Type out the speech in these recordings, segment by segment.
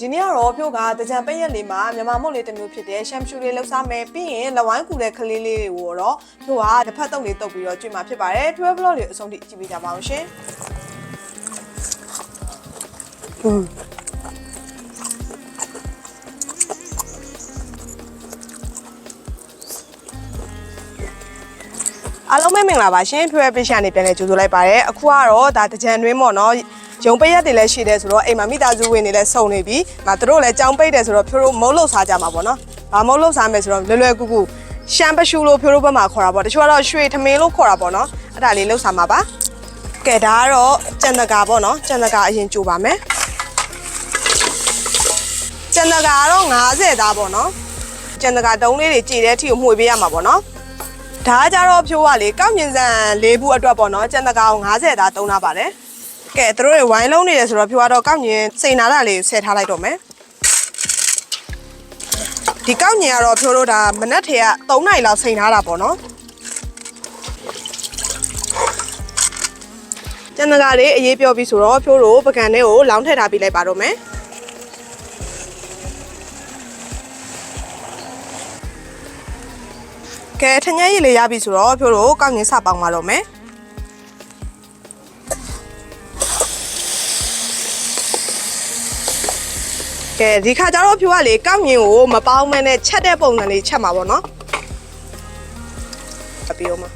ဒီနေ့ကတော့ဖြိုးကတကြံပိတ်ရက်လေးမှာမြန်မာမုတ်လေးတစ်မျိုးဖြစ်တဲ့ရှမ်ရှူလေးလှုပ်ရှားမယ်ပြီးရင်လက်ဝိုင်းကူတဲ့ကလေးလေးတွေကိုတော့ဖြိုးကတစ်ဖက်တုပ်လေးတုပ်ပြီးတော့ကျွေးမှာဖြစ်ပါတယ်12 vlog လေးအဆုံးထိကြည့်ပေးကြပါအောင်ရှင်အားလုံးပဲမင်္ဂလာပါရှင်ထွေးပရိရှာနေပြန်လဲကြိုဆိုလိုက်ပါတယ်အခုကတော့ဒါတကြံတွင်းပေါ့နော်ရုံပိတ်ရက်တွေလည်းရှိတယ်ဆိုတော့အိမ်မှာမိသားစုဝင်တွေလည်းစုံနေပြီငါတို့လည်းကြောင်းပိတ်တယ်ဆိုတော့ဖြိုးတို့မုတ်လို့စားကြမှာပေါ့နော်ဘာမုတ်လို့စားမယ်ဆိုတော့လွယ်လွယ်ကူကူရှမ်ပရှူလို့ဖြိုးတို့ဘက်မှာခေါ်တာပေါ့တချို့ကတော့ရွှေထမင်းလို့ခေါ်တာပေါ့နော်အဲ့ဒါလေးလှုပ်စားမှာပါကဲဒါကတော့ကြံတကာပေါ့နော်ကြံတကာအရင်ကြိုပါမယ်ကြံတကာကတော့90သားပေါ့နော်ကြံတကာတုံးလေးတွေကြည်တဲ့အထိကိုမှွေပေးရမှာပေါ့နော်ဒါကြတော့ဖြိုးကလေကောက်မြင်စံ၄ဘူးအတွက်ပေါ့နော်ကြံတကာကို90သားသုံးထားပါတယ်ကဲတို့တွေဝိုင်းလုံးနေတယ်ဆိုတော့ဖြိုးကတော့ကောက်မြင်စိန်နာတာလေးဆက်ထားလိုက်တော့မယ်ဒီကောက်မြင်ကတော့ဖြိုးတို့ဒါမနက်ထဲက3နာရီလောက်စိန်ထားတာပေါ့နော်ကြံတကာလေးအေးပြောပြီးဆိုတော့ဖြိုးတို့ပကံလေးကိုလောင်းထည့်ထားပြီးလိုက်ပါတော့မယ်ကဲထညက်ရည်လေးရပြီဆိုတော့ဖြိုးတို့ကောက်မြင်စပေါင်းပါတော့မယ်ကဲဒီခါကျတော့ဖြိုးကလေကောက်မြင်ကိုမပေါင်းမဲနဲ့ချက်တဲ့ပုံစံလေးချက်မှာပေါ့နော်အပြီးအောင်ပါ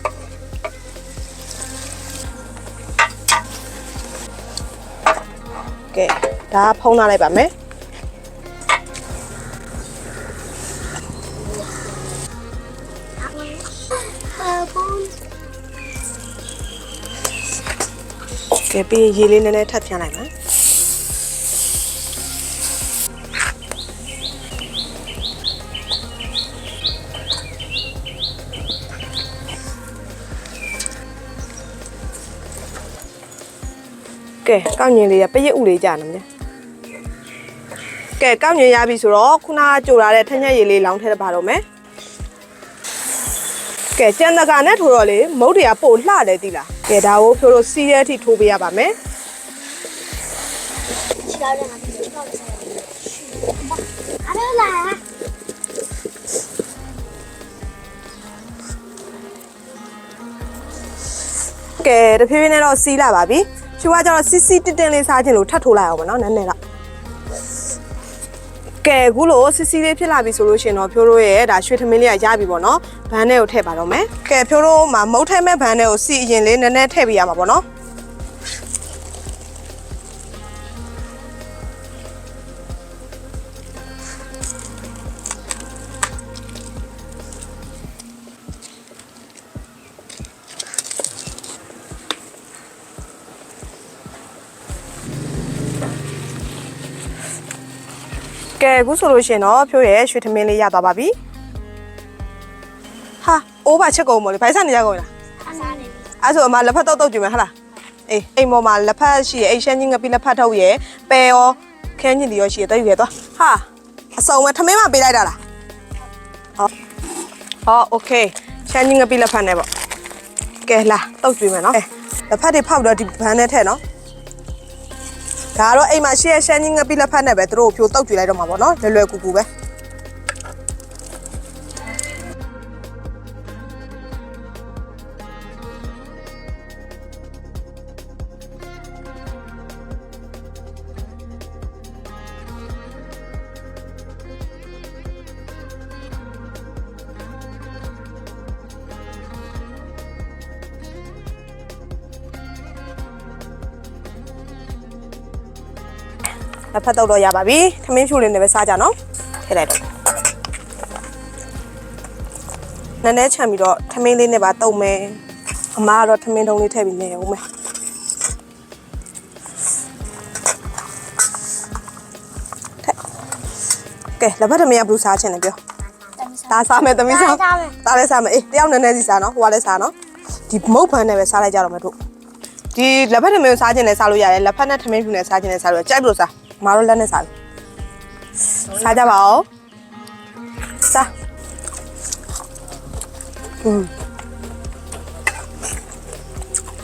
ကဲဒါဖုံးထားလိုက်ပါမယ်ကဲပြီးရေလေးနည်းနည်းထပ်ဖြန်းလိုက်မယ်ကဲကောက်ညင်လေးရပရိတ်ဥလေးကြာနေမယ်ကဲကောက်ညင်ရပြီဆိုတော့ခုနကကြိုထားတဲ့ထညက်ရည်လေးလောင်းထည့်ပါတော့မယ်ကဲကြံတကာနဲ့ထိုးတော့လေမုတ်တွေကပို့လှတယ်သိလားကဲဒါကိုဖြိုးလို့စီးတဲ့အထိထိုးပေးရပါမယ်ကဲတဖြည်းဖြည်းနဲ့တော့စီးလာပါပြီဖြိုးကကျတော့စီစီတင်းတင်းလေးစားခြင်းလို့ထပ်ထိုးလိုက်အောင်ပါနော်နည်းနည်းတော့ကဲအခုလို့စီစီလေးဖြစ်လာပြီဆိုလို့ရှင်တော့ဖြိုးတို့ရဲ့ဒါရွှေထမင်းလေးကရပြီပေါ့နော်ဘန်းထဲကိုထည့်ပါတော့မယ်ကဲဖြိုးတို့မှာမုတ်ထဲမဲ့ဘန်းထဲကိုစီအရင်လေးနည်းနည်းထည့်ပေးရမှာပေါ့နော်ကဲအခုဆိုလို့ရှင်တော့ဖြိုးရဲ့ရွှေထမင်းလေးရသွားပါပြီဟာအိုးပါချက်ကုန်မို့လေဘိုက်ဆန်နေကြကုန်လားအဲ့ဆိုအမလက်ဖက်တုပ်ကြည့်မယ်ဟုတ်လားအေးအိမ်ပေါ်မှာလက်ဖက်ရှိရဲ့အိမ်ရှမ်းကြီးငပိလက်ဖက်ထုတ်ရဲ့ပဲရောခင်းညင်တီရောရှိရဲ့တက်ယူခဲ့သွားဟာအစုံပဲထမင်းမပေးလိုက်တာလားဟောโอเคရှမ်းကြီးငပိလက်ဖက်နဲ့ပေါ့ကဲလာတုပ်ကြည့်မယ်နော်လက်ဖက်တွေဖောက်တော့ဒီဘန်းနဲ့ထည့်နော်ဒါတော့အိမ်မှာရှိရရှမ်းကြီးငပိလက်ဖက်နဲ့ပဲသူတို့ဖြိုးတောက်ကြွေလိုက်တော့မှာပေါ့နော်လွယ်လွယ်ကူကူပဲလက်ဖက်တော့ရပါပြီထမင်းဖြူလေးနဲ့ပဲစားကြနော်ထည့်လိုက်တော့နည်းနည်းချမ်းပြီးတော့ထမင်းလေးနဲ့ပါတုံမယ်အမကတော့ထမင်းတုံးလေးထည့်ပြီးနေအောင်မယ်ကဲလက်ဖက်ထမင်းကဘလူးစားချင်တယ်ပြောဒါစားမယ်သမီးစားဒါလည်းစားမယ်အေးတယောက်နည်းနည်းစီစားနော်ဟိုကလည်းစားနော်ဒီမုတ်ဖန်းနဲ့ပဲစားလိုက်ကြတော့မယ်တို့ဒီလက်ဖက်ထမင်းကိုစားချင်တယ်စားလို့ရတယ်လက်ဖက်နဲ့ထမင်းဖြူနဲ့စားချင်တယ်စားလို့ကြိုက်လို့စားမတော်လက်နဲ့စားစားကြပါဦးစား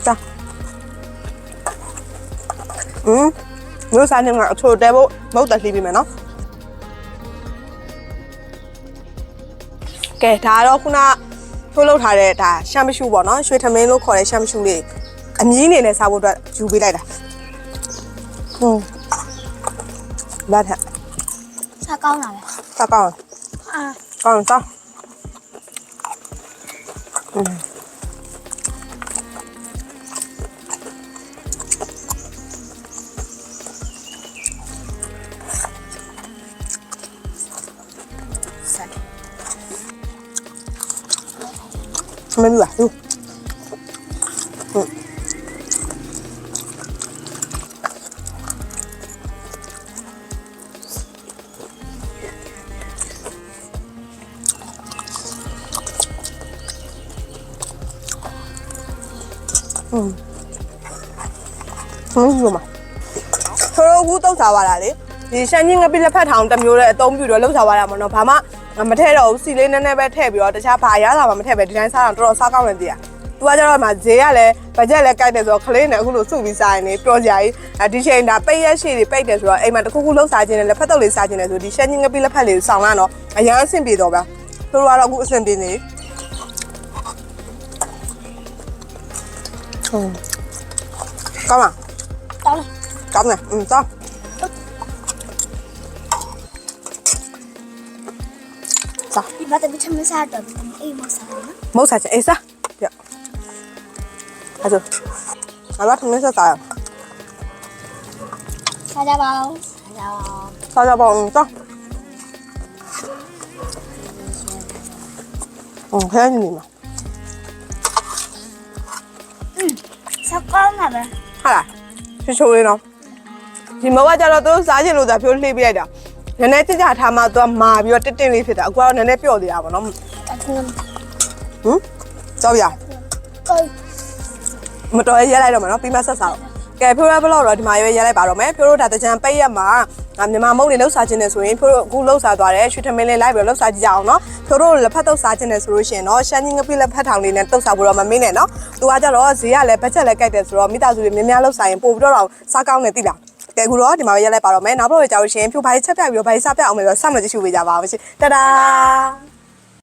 စား မျိုးစားနေမှာအချိုတဲဖို့မဟုတ်တက်လှီးပြီးမယ်နော်ကဲဒါတော့ခုနထိုးလုပ်ထားတဲ့ဒါရှမ်းမရှူပေါ့နော်ရွှေထမင်းလို့ခေါ်တဲ့ရှမ်းမရှူလေးအမြင်းနေနဲ့စားဖို့အတွက်ယူပေးလိုက်တာလာထက် စားကောင်းတာပဲ စားကောင်းကောင်းစားမင်းလာယူယူမှာထိုးကူတောက်စားသွားတာလေဒီရှမ်းချင်းငပိလက်ဖက်ထောင်တစ်မျိုးနဲ့အသုံးပြုတော့လှုပ်စားသွားတာမနော်ဘာမှမထည့်တော့ဘူးစီလေးနည်းနည်းပဲထည့်ပြီးတော့တခြားဘာအရသာမှမထည့်ပဲဒီတိုင်းစားတော့တော်တော်စားကောင်းတယ်တည်းอ่ะသူကကျတော့မှဈေးကလည်းဘတ်ဂျက်လည်းကိုက်တယ်ဆိုတော့ခလေးနဲ့အခုလိုစုပြီးစားရင်လေပျော်ကြကြီးဒီချိန်ဒါပိတ်ရက်ရှည်တွေပိတ်တယ်ဆိုတော့အိမ်မှာတစ်ခုခုလှုပ်စားခြင်းနဲ့လက်ဖက်တုပ်လေးစားခြင်းနဲ့ဆိုဒီရှမ်းချင်းငပိလက်ဖက်လေးကိုဆောင်းလာတော့အရန်အဆင်ပြေတော့ဗျာသူတို့ကတော့အခုအဆင်ပြေနေကောင်းလား ကောင်းတယ် ကောင်းတယ်စားဒီဘာတပိချမစားတော့အေးမစားနော် မဟုတ်စားချင်အေးစားပြအဲ့ဒါငါတို့ထမင်းစားစား စားကြပါဦးစားကြပါဦးစားကြပါဦးစားခဲနေမှာ စားကောင်းတာပဲ ဟာလားချိုးလေးနော်ဒီမဝကြတော့သူတို့စားချင်လို့သာဖြိုးလှေးပြလိုက်တာနည်းနည်းကြကြထားမှသူကမာပြီးတော့တစ်တစ်လေးဖြစ်တာအခုကတော့နည်းနည်းပျော့သေးတာပေါ့နော်အခုကြောက်ရ ကို မတော်ရဲလိုက်တော့မယ်နော်ပြီးမှဆက်စားတော့ကဲဖြိုးရဘလော့တော့ဒီမှာရွေးရဲလိုက်ပါတော့မယ်ဖြိုးတို့ဒါတကြံပိတ်ရက်မှာမြန်မာမုံတွေလှုပ်စားခြင်းနဲ့ဆိုရင်ဖြိုးတို့အခုလှုပ်စားသွားတယ်ရွှေထမင်းလေးလိုက်ပြီးလှုပ်စားကြည့်ကြအောင်နော်ဖြိုးတို့လက်ဖက်တုပ်စားခြင်းနဲ့ဆိုလို့ရှိရင်တော့ရှမ်းကြီးငပိလက်ဖက်ထောင်လေးနဲ့တုပ်စားဖို့တော့မမင်းနဲ့နော်သူကကြတော့ဈေးကလည်းဘတ်ဂျက်လည်းကိုက်တယ်ဆိုတော့မိသားစုတွေများများလှုပ်စားရင်ပို့ပြီးတော့စားကောင်းတယ်သိလားကဲအခုတော့ဒီမှာရဲလိုက်ပါတော့မယ်နောက်ဘက်ကိုကြောက်ရှင်ဖြိုးဘာကြီးချက်ပြပြီးတော့ဘာကြီးစားပြအောင်မယ်ဆိုတော့စမှကြည့်ရှုပေးကြပါဦးရှင်တဒါ